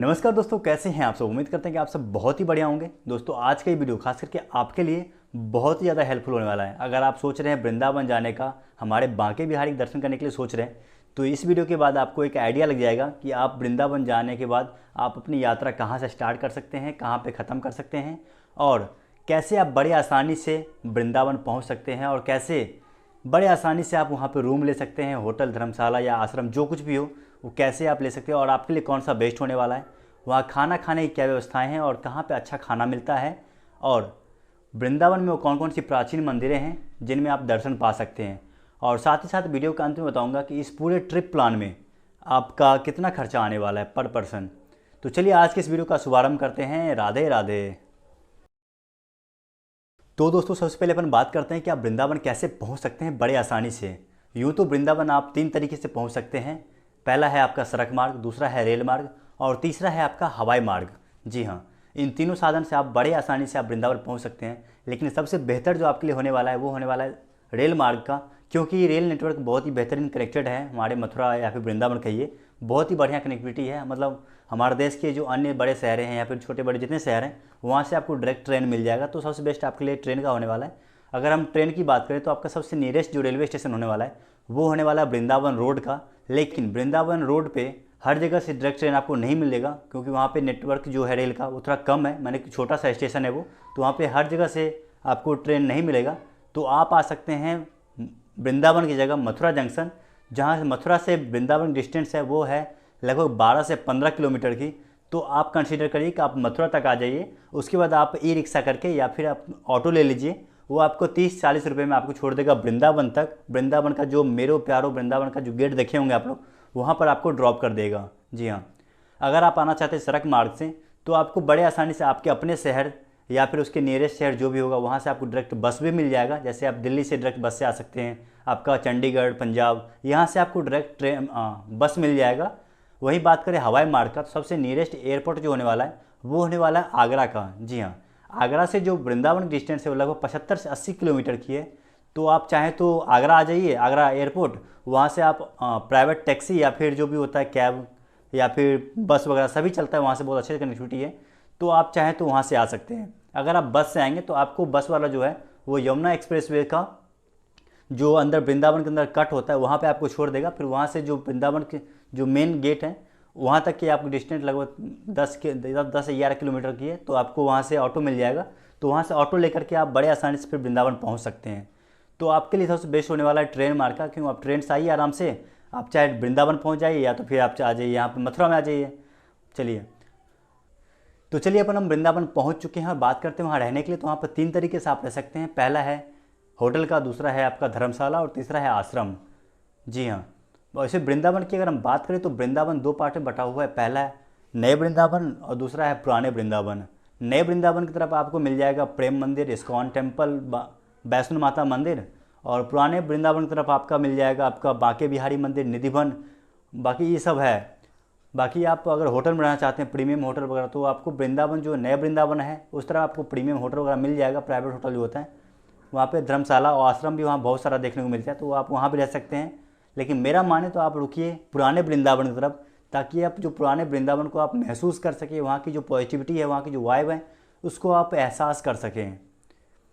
नमस्कार दोस्तों, कैसे हैं आप सब। उम्मीद करते हैं कि आप सब बहुत ही बढ़िया होंगे। दोस्तों आज का ये वीडियो खास करके आपके लिए बहुत ही ज़्यादा हेल्पफुल होने वाला है। अगर आप सोच रहे हैं वृंदावन जाने का, हमारे बांके बिहारी के दर्शन करने के लिए सोच रहे हैं, तो इस वीडियो के बाद आपको एक आइडिया लग जाएगा कि आप वृंदावन जाने के बाद आप अपनी यात्रा कहाँ से स्टार्ट कर सकते हैं, कहाँ पर ख़त्म कर सकते हैं और कैसे आप बड़े आसानी से वृंदावन पहुँच सकते हैं और कैसे बड़े आसानी से आप वहाँ पर रूम ले सकते हैं। होटल, धर्मशाला या आश्रम जो कुछ भी हो वो कैसे आप ले सकते हो और आपके लिए कौन सा बेस्ट होने वाला है। वहाँ खाना खाने की क्या व्यवस्थाएं हैं और कहाँ पे अच्छा खाना मिलता है और वृंदावन में वो कौन कौन सी प्राचीन मंदिरें हैं जिनमें आप दर्शन पा सकते हैं। और साथ ही साथ वीडियो के अंत में बताऊंगा कि इस पूरे ट्रिप प्लान में आपका कितना खर्चा आने वाला है पर पर्सन। तो चलिए आज के इस वीडियो का शुभारंभ करते हैं। राधे राधे। तो दोस्तों सबसे पहले अपन बात करते हैं कि आप वृंदावन कैसे पहुंच सकते हैं बड़े आसानी से। यूँ तो वृंदावन आप 3 तरीके से पहुंच सकते हैं। पहला है आपका सड़क मार्ग, दूसरा है रेल मार्ग और तीसरा है आपका हवाई मार्ग। जी हाँ, इन तीनों साधन से आप बड़े आसानी से आप वृंदावन पहुंच सकते हैं। लेकिन सबसे बेहतर जो आपके लिए होने वाला है वो होने वाला है रेल मार्ग का, क्योंकि रेल नेटवर्क बहुत ही बेहतरीन कनेक्टेड है। हमारे मथुरा या फिर वृंदावन कहिए, बहुत ही बढ़िया कनेक्टिविटी है। मतलब हमारे देश के जो अन्य बड़े शहर हैं या फिर छोटे बड़े जितने शहर हैं वहाँ से आपको डायरेक्ट ट्रेन मिल जाएगा। तो सबसे बेस्ट आपके लिए ट्रेन का होने वाला है। अगर हम ट्रेन की बात करें तो आपका सबसे नियरेस्ट जो रेलवे स्टेशन होने वाला है वो होने वाला है वृंदावन रोड का। लेकिन वृंदावन रोड पे हर जगह से डायरेक्ट ट्रेन आपको नहीं मिलेगा, क्योंकि वहाँ पे नेटवर्क जो है रेल का वो थोड़ा कम है। मैंने छोटा सा स्टेशन है वो, तो वहाँ पे हर जगह से आपको ट्रेन नहीं मिलेगा। तो आप आ सकते हैं वृंदावन की जगह मथुरा जंक्शन, जहाँ से मथुरा से वृंदावन डिस्टेंस है वो है लगभग 12 से 15 किलोमीटर की। तो आप कंसीडर करिए कि आप मथुरा तक आ जाइए। उसके बाद आप ई रिक्शा करके या फिर आप ऑटो ले लीजिए, वो आपको 30-40 रुपये में आपको छोड़ देगा वृंदावन तक। वृंदावन का जो मेरो प्यारो वृंदावन का जो गेट देखे होंगे आप लोग, वहाँ पर आपको ड्रॉप कर देगा। जी हाँ, अगर आप आना चाहते हैं सड़क मार्ग से तो आपको बड़े आसानी से आपके अपने शहर या फिर उसके नियरेस्ट शहर जो भी होगा वहाँ से आपको डायरेक्ट बस भी मिल जाएगा। जैसे आप दिल्ली से डायरेक्ट बस से आ सकते हैं, आपका चंडीगढ़, पंजाब, यहाँ से आपको डायरेक्ट ट्रेन बस मिल जाएगा। वही बात करें हवाई मार्ग का, तो सबसे नियरेस्ट एयरपोर्ट जो होने वाला है वो होने वाला है आगरा का। जी हाँ, आगरा से जो वृंदावन की डिस्टेंस है वो लगभग 75 से 80 किलोमीटर की है। तो आप चाहें तो आगरा आ जाइए, आगरा एयरपोर्ट, वहाँ से आप प्राइवेट टैक्सी या फिर जो भी होता है कैब या फिर बस वगैरह सभी चलता है, वहाँ से बहुत अच्छी कनेक्टिविटी है। तो आप चाहें तो वहाँ से आ सकते हैं। अगर आप बस से आएंगे तो आपको बस वाला जो है वो यमुना एक्सप्रेसवे का जो अंदर वृंदावन के अंदर कट होता है वहाँ पे आपको छोड़ देगा। फिर वहाँ से जो वृंदावन के जो मेन गेट है वहाँ तक की आपको डिस्टेंस लगभग 10 से 11 किलोमीटर की है। तो आपको वहाँ से ऑटो मिल जाएगा। तो वहाँ से ऑटो लेकर के आप बड़े आसानी से फिर वृंदावन पहुँच सकते हैं। तो आपके लिए सबसे बेस्ट होने वाला है ट्रेन मार्ग का, क्यों आप ट्रेन से आइए आराम से, आप चाहे वृंदावन पहुँच जाइए या तो फिर आप आ जाइए यहाँ पर मथुरा में आ जाइए। चलिए तो चलिए अपन हम वृंदावन पहुँच चुके हैं और बात करते हैं वहाँ रहने के लिए। तो वहाँ पर 3 तरीके से आप रह सकते हैं। पहला है होटल का, दूसरा है आपका धर्मशाला और तीसरा है आश्रम। जी हाँ, वैसे वृंदावन की अगर हम बात करें तो वृंदावन 2 पार्ट में बटा हुआ है। पहला है नए वृंदावन और दूसरा है पुराने वृंदावन। नए वृंदावन की तरफ आपको मिल जाएगा प्रेम मंदिर, इस्कॉन टेम्पल, वैष्णो माता मंदिर। और पुराने वृंदावन की तरफ आपका मिल जाएगा आपका बांके बिहारी मंदिर, निधिवन, बाकी ये सब है। बाकी आप अगर होटल में रहना चाहते हैं प्रीमियम होटल वगैरह, तो आपको वृंदावन जो नए वृंदावन है उस तरह आपको प्रीमियम होटल वगैरह मिल जाएगा, प्राइवेट होटल जो होता है। वहाँ पे धर्मशाला और आश्रम भी वहाँ बहुत सारा देखने को मिलता है, तो आप वहाँ भी रह सकते हैं। लेकिन मेरा माने तो आप रुकिए पुराने वृंदावन की तरफ, ताकि आप जो पुराने वृंदावन को आप महसूस कर सकें, वहाँ की जो पॉजिटिविटी है, वहाँ की जो वाइब है उसको आप एहसास कर सकें।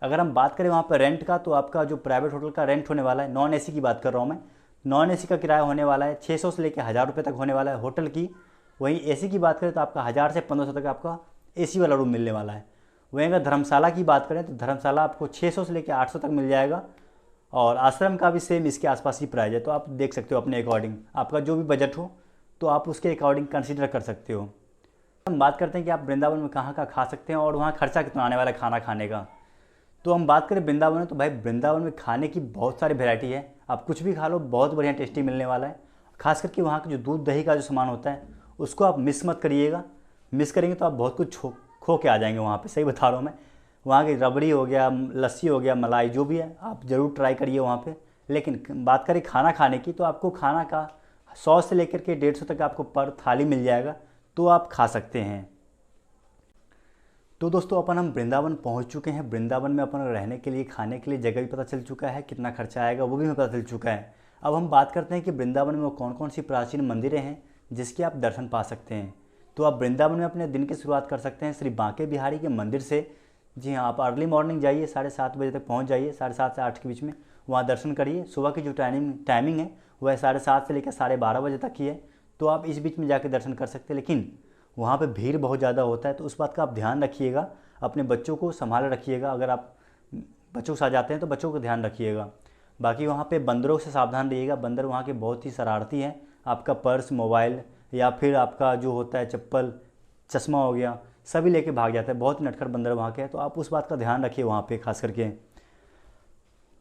अगर हम बात करें वहाँ पर रेंट का, तो आपका जो प्राइवेट होटल का रेंट होने वाला है, नॉन एसी की बात कर रहा हूँ मैं, नॉन एसी का किराया होने वाला है 600 से लेकर 1000 रुपये तक होने वाला है होटल की। वहीं एसी की बात करें तो आपका 1000 से 1500 तक आपका एसी वाला रूम मिलने वाला है। वहीं अगर धर्मशाला की बात करें तो धर्मशाला आपको 600 से लेकर 800 तक मिल जाएगा। और आश्रम का भी सेम इसके आसपास ही प्राइस है। तो आप देख सकते हो अपने अकॉर्डिंग, आपका जो भी बजट हो तो आप उसके अकॉर्डिंग कंसीडर कर सकते हो। हम बात करते हैं कि आप वृंदावन में कहाँ कहाँ खा सकते हैं और वहाँ खर्चा कितना आने वाला है खाना खाने का। तो हम बात करें वृंदावन में, तो भाई वृंदावन में खाने की बहुत सारी वेराइटी है। आप कुछ भी खा लो, बहुत बढ़िया टेस्टी मिलने वाला है। खास करके वहाँ का जो दूध दही का जो सामान होता है उसको आप मिस मत करिएगा। मिस करेंगे तो आप बहुत कुछ खो के आ जाएंगे वहाँ पे, सही बता रहा हूँ मैं। वहाँ की रबड़ी हो गया, लस्सी हो गया, मलाई, जो भी है आप ज़रूर ट्राई करिए वहाँ पे। लेकिन बात करें खाना खाने की, तो आपको खाना का 100 से लेकर के 150 तक आपको पर थाली मिल जाएगा, तो आप खा सकते हैं। तो दोस्तों अपन हम वृंदावन पहुंच चुके हैं। वृंदावन में अपन रहने के लिए, खाने के लिए जगह भी पता चल चुका है, कितना खर्चा आएगा वो भी हमें पता चल चुका है। अब हम बात करते हैं कि वृंदावन में कौन कौन सी प्राचीन मंदिरें हैं जिसके आप दर्शन पा सकते हैं। तो आप वृंदावन में अपने दिन की शुरुआत कर सकते हैं श्री बांके बिहारी के मंदिर से। जी हाँ, आप अर्ली मॉर्निंग जाइए, 7:30 बजे तक पहुँच जाइए, 7:30 से 8 के बीच में वहाँ दर्शन करिए। सुबह की जो टाइमिंग है वह 7:30 से लेकर 12:30 बजे तक ही है, तो आप इस बीच में जाके दर्शन कर सकते हैं। लेकिन वहाँ पे भीड़ बहुत ज़्यादा होता है, तो उस बात का आप ध्यान रखिएगा, अपने बच्चों को संभाल रखिएगा। अगर आप बच्चों के साथ जाते हैं तो बच्चों को ध्यान रखिएगा। बाकी वहाँ पे बंदरों से सावधान रहिएगा, बंदर वहाँ के बहुत ही शरारती हैं। आपका पर्स, मोबाइल या फिर आपका जो होता है चप्पल, चश्मा हो गया, सभी लेके भाग जाता है। बहुत ही नटखट बंदर वहाँ के हैं, तो आप उस बात का ध्यान रखिए वहाँ पे खास करके।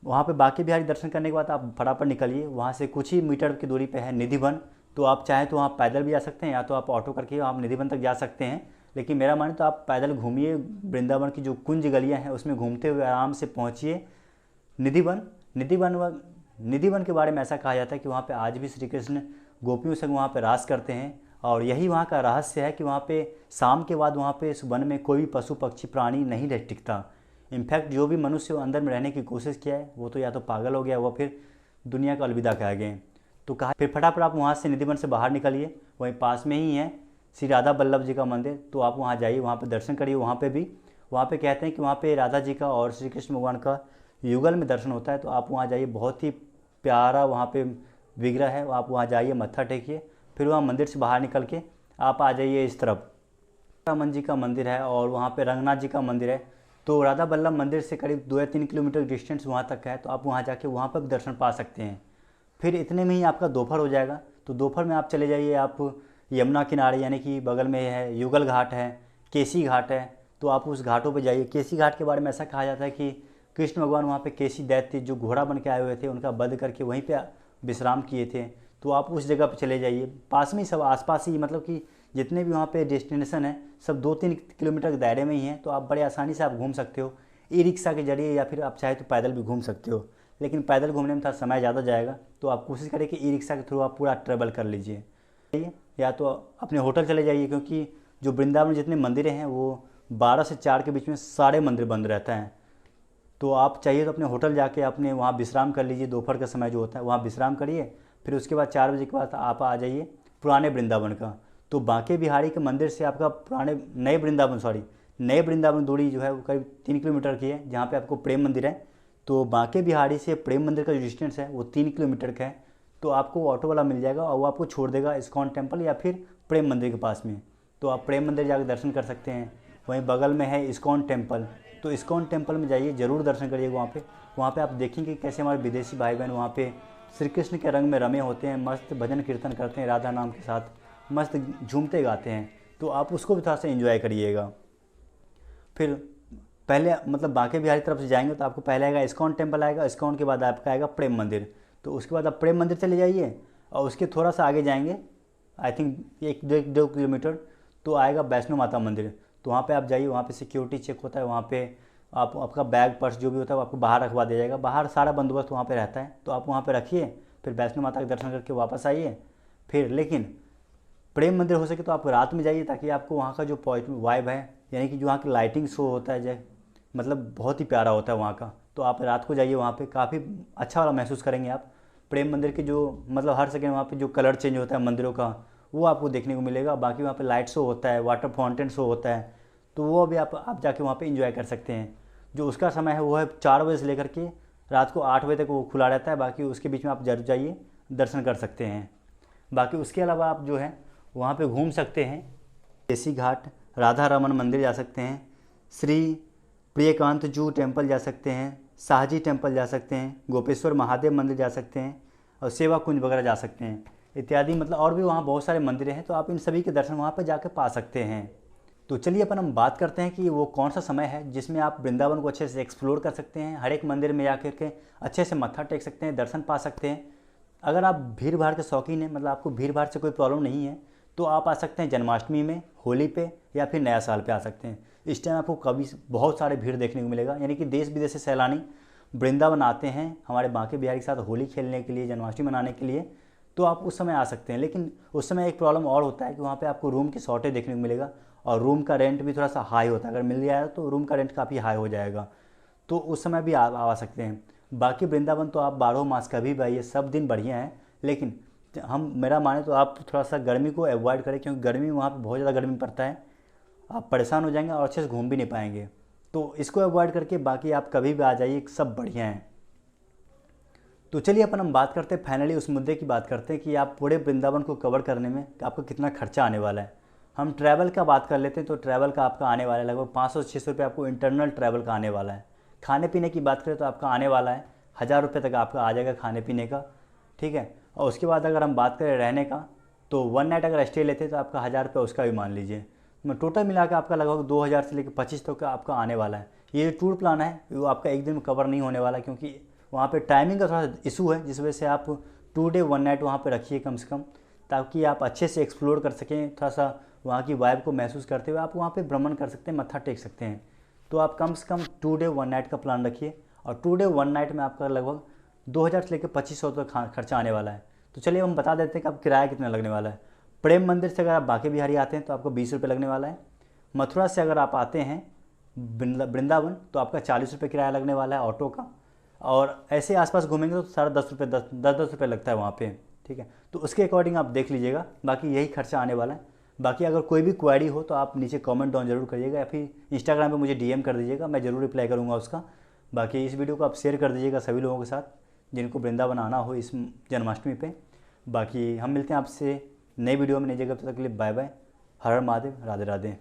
वहाँ पे बांके बिहारी दर्शन करने के बाद आप फटाफट निकलिए, वहाँ से कुछ ही मीटर की दूरी पे है निधिवन। तो आप चाहें तो वहाँ पैदल भी जा सकते हैं, या तो आप ऑटो करके आप निधिवन तक जा सकते हैं। लेकिन मेरा माने तो आप पैदल घूमिए, वृंदावन की जो कुंज गलियाँ हैं उसमें घूमते हुए आराम से पहुँचिए निधिवन। निधिवन के बारे में ऐसा कहा जाता है कि वहाँ पे आज भी श्री कृष्ण गोपियों संग वहाँ पे रास करते हैं, और यही वहाँ का रहस्य है कि वहाँ पे शाम के बाद वहाँ पे इस वन में कोई भी पशु पक्षी प्राणी नहीं रह टिकता। इनफैक्ट जो भी मनुष्य अंदर में रहने की कोशिश किया है वो तो या तो पागल हो गया, वो फिर दुनिया को अलविदा कह गए। तो कहा फिर फटाफट आप वहाँ से निधिवन से बाहर निकलिए, वहीं पास में ही है श्री राधा बल्लभ जी का मंदिर, तो आप वहाँ जाइए, वहाँ पे दर्शन करिए। वहाँ पे कहते हैं कि वहाँ पे राधा जी का और श्री कृष्ण भगवान का युगल में दर्शन होता है, तो आप वहाँ जाइए। बहुत ही प्यारा वहाँ पे विग्रह है, आप वहाँ जाइए, मत्था टेकिए। फिर वहाँ मंदिर से बाहर निकल के आप आ जाइए इस तरफ, रमन जी का मंदिर है और वहाँ पे रंगनाथ जी का मंदिर है। तो राधा बल्लभ मंदिर से करीब 2 या 3 किलोमीटर डिस्टेंस वहाँ तक है, तो आप वहाँ जाके वहाँ पर दर्शन पा सकते हैं। फिर इतने में ही आपका दोपहर हो जाएगा, तो दोपहर में आप चले जाइए आप यमुना किनारे, यानी कि बगल में है युगल घाट है, केसी घाट है, तो आप उस घाटों पे जाइए। केसी घाट के बारे में ऐसा कहा जाता है कि कृष्ण भगवान वहाँ पे केसी दैत्य जो घोड़ा बन के आए हुए थे उनका वध करके वहीं पे विश्राम किए थे, तो आप उस जगह पे चले जाइए। पास में ही सब आसपास ही, मतलब कि जितने भी वहाँ पे डेस्टिनेशन है सब 2-3 किलोमीटर के दायरे में ही हैं, तो आप बड़े आसानी से आप घूम सकते हो ई रिक्शा के जरिए, या फिर आप चाहे तो पैदल भी घूम सकते हो। लेकिन पैदल घूमने में थोड़ा समय ज़्यादा जाएगा, तो आप कोशिश करें कि ई रिक्शा के थ्रू आप पूरा ट्रेवल कर लीजिए। या तो अपने होटल चले जाइए, क्योंकि जो वृंदावन में जितने मंदिरें हैं वो 12 से 4 के बीच में सारे मंदिर बंद रहता है। तो आप चाहिए तो अपने होटल जाके अपने वहाँ विश्राम कर लीजिए, दोपहर का समय जो होता है वहाँ विश्राम करिए। फिर उसके बाद 4 बजे के बाद आप आ जाइए पुराने वृंदावन का। तो बांके बिहारी के मंदिर से आपका नए वृंदावन दूरी जो है वो करीब 3 किलोमीटर की है, जहाँ पे आपको प्रेम मंदिर है। तो बांके बिहारी से प्रेम मंदिर का जो डिस्टेंस है वो 3 किलोमीटर का है, तो आपको ऑटो वाला मिल जाएगा और वो आपको छोड़ देगा इस्कॉन टेम्पल या फिर प्रेम मंदिर के पास में। तो आप प्रेम मंदिर जाकर दर्शन कर सकते हैं। वहीं बगल में है इस्कॉन टेम्पल, तो इस्कॉन टेम्पल में जाइए, ज़रूर दर्शन करिएगा वहाँ पे आप देखेंगे कैसे हमारे विदेशी भाई बहन वहाँ पे श्री कृष्ण के रंग में रमे होते हैं, मस्त भजन कीर्तन करते हैं राधा नाम के साथ, मस्त झूमते गाते हैं। तो आप उसको भी थोड़ा सा एंजॉय करिएगा। फिर पहले मतलब बांके बिहारी तरफ से जाएंगे तो आपको पहले आएगा इस्कॉन टेम्पल आएगा, इस्कॉन के बाद आपका आएगा प्रेम मंदिर। तो उसके बाद आप प्रेम मंदिर चले जाइए और उसके थोड़ा सा आगे जाएंगे, आई थिंक 1-2 किलोमीटर, तो आएगा वैष्णो माता मंदिर। तो वहाँ पे आप जाइए, वहाँ पे सिक्योरिटी चेक होता है, वहाँ पे आपका बैग पर्स जो भी होता है वो आपको बाहर रखवा दिया जाएगा। बाहर सारा बंदोबस्त वहाँ पे रहता है, तो आप वहाँ पे रखिए। फिर वैष्णो माता के दर्शन करके वापस आइए। फिर लेकिन प्रेम मंदिर हो सके तो आप रात में जाइए, ताकि आपको वहाँ का जो वाइब है, यानी कि जो वहाँ की लाइटिंग शो होता है जय, मतलब बहुत ही प्यारा होता है वहाँ का। तो आप रात को जाइए, वहाँ पे काफ़ी अच्छा वाला महसूस करेंगे आप। प्रेम मंदिर के जो मतलब हर सेकेंड वहाँ पे जो कलर चेंज होता है मंदिरों का, वो आपको देखने को मिलेगा। बाकी वहाँ पे लाइट शो होता है, वाटर फाउंटेन शो होता है, तो वो भी आप जाके वहाँ पे एंजॉय कर सकते हैं। जो उसका समय है वो है 4 बजे से लेकर के रात को 8 बजे तक वो खुला रहता है। बाकी उसके बीच में आप जरूर जाइए, दर्शन कर सकते हैं। बाकी उसके अलावा आप जो है वहाँ पे घूम सकते हैं, केसी घाट, राधा रमन मंदिर जा सकते हैं, श्री प्रियकांत जू टेम्पल जा सकते हैं, शाहजी टेम्पल जा सकते हैं, गोपेश्वर महादेव मंदिर जा सकते हैं, और सेवा कुंज वगैरह जा सकते हैं इत्यादि। मतलब और भी वहाँ बहुत सारे मंदिर हैं, तो आप इन सभी के दर्शन वहाँ पर जाकर पा सकते हैं। तो चलिए अपन हम बात करते हैं कि वो कौन सा समय है जिसमें आप वृंदावन को अच्छे से एक्सप्लोर कर सकते हैं, हर एक मंदिर में जाकर के अच्छे से मत्था टेक सकते हैं, दर्शन पा सकते हैं। अगर आप भीड़ भाड़ के शौकीन हैं, मतलब आपको भीड़ भाड़ से कोई प्रॉब्लम नहीं है, तो आप आ सकते हैं जन्माष्टमी में, होली पे, या फिर नया साल पे आ सकते हैं। इस टाइम आपको कभी बहुत सारे भीड़ देखने को मिलेगा, यानी कि देश विदेश से सैलानी वृंदावन आते हैं हमारे बांके बिहारी के साथ होली खेलने के लिए, जन्माष्टमी मनाने के लिए, तो आप उस समय आ सकते हैं। लेकिन उस समय एक प्रॉब्लम और होता है कि वहाँ पे आपको रूम की शॉर्टेज देखने को मिलेगा, और रूम का रेंट भी थोड़ा सा हाई होता है। अगर मिल जाए तो रूम का रेंट काफ़ी हाई हो जाएगा, तो उस समय भी आ सकते हैं। बाकी वृंदावन तो आप 12 मास कभी भी आइए, सब दिन बढ़िया है। लेकिन हम मेरा माने तो आप थोड़ा सा गर्मी को अवॉइड करें, क्योंकि गर्मी वहाँ पे बहुत ज़्यादा गर्मी पड़ता है, आप परेशान हो जाएंगे और अच्छे से घूम भी नहीं पाएंगे। तो इसको अवॉइड करके बाकी आप कभी भी आ जाइए, सब बढ़िया है। तो चलिए अपन हम बात करते हैं फाइनली उस मुद्दे की बात करते हैं कि आप पूरे वृंदावन को कवर करने में आपको कितना खर्चा आने वाला है। हम ट्रैवल का बात कर लेते हैं, तो ट्रैवल का आपका आने वाला है लगभग 500 से 600 रुपये आपको इंटरनल ट्रैवल का आने वाला है। खाने पीने की बात करें तो आपका आने वाला है 1000 रुपये तक आपका आ जाएगा खाने पीने का, ठीक है। और उसके बाद अगर हम बात करें रहने का, तो 1 नाइट अगर स्टे लेते हैं तो आपका 1000 रुपये उसका भी मान लीजिए। टोटल मिला के आपका लगभग 2000 से लेकर 25 तक का आपका आने वाला है। ये जो टूर प्लान है वो आपका एक दिन में कवर नहीं होने वाला, क्योंकि वहाँ पे टाइमिंग का थोड़ा इशू है, जिस वजह से आप 2 डे 1 नाइट वहाँ पे रखिए कम से कम, ताकि आप अच्छे से एक्सप्लोर कर सकें, थोड़ा सा वहाँ की वाइब को महसूस करते हुए आप वहाँ पे भ्रमण कर सकते हैं, मत्था टेक सकते हैं। तो आप कम से कम 2 डे 1 नाइट का प्लान रखिए, और 2 डे 1 नाइट में आपका लगभग 2000 से लेकर 2500 तक खर्चा आने वाला है। तो चलिए हम बता देते हैं कि आप किराया कितना लगने वाला है। प्रेम मंदिर से अगर आप बांके बिहारी आते हैं तो आपको 20 रुपये लगने वाला है। मथुरा से अगर आप आते हैं वृंदावन तो आपका 40 रुपये किराया लगने वाला है ऑटो का, और ऐसे आसपास घूमेंगे तो साढ़े 10 रुपये 10 रुपये लगता है वहाँ पे, ठीक है। तो उसके अकॉर्डिंग आप देख लीजिएगा, बाकी यही खर्चा आने वाला है। बाकी अगर कोई भी क्वेरी हो तो आप नीचे कमेंट डाउन जरूर करिएगा, या फिर इंस्टाग्राम पे मुझे डीएम कर दीजिएगा, मैं ज़रूर रिप्लाई करूँगा उसका। बाकी इस वीडियो को आप शेयर कर दीजिएगा सभी लोगों के साथ जिनको वृंदावन आना हो इस जन्माष्टमी पे। बाकी हम मिलते हैं आपसे नई वीडियो में, नई जगह, तब तक के लिए बाय बाय। हर हर महादेव, राधे राधे।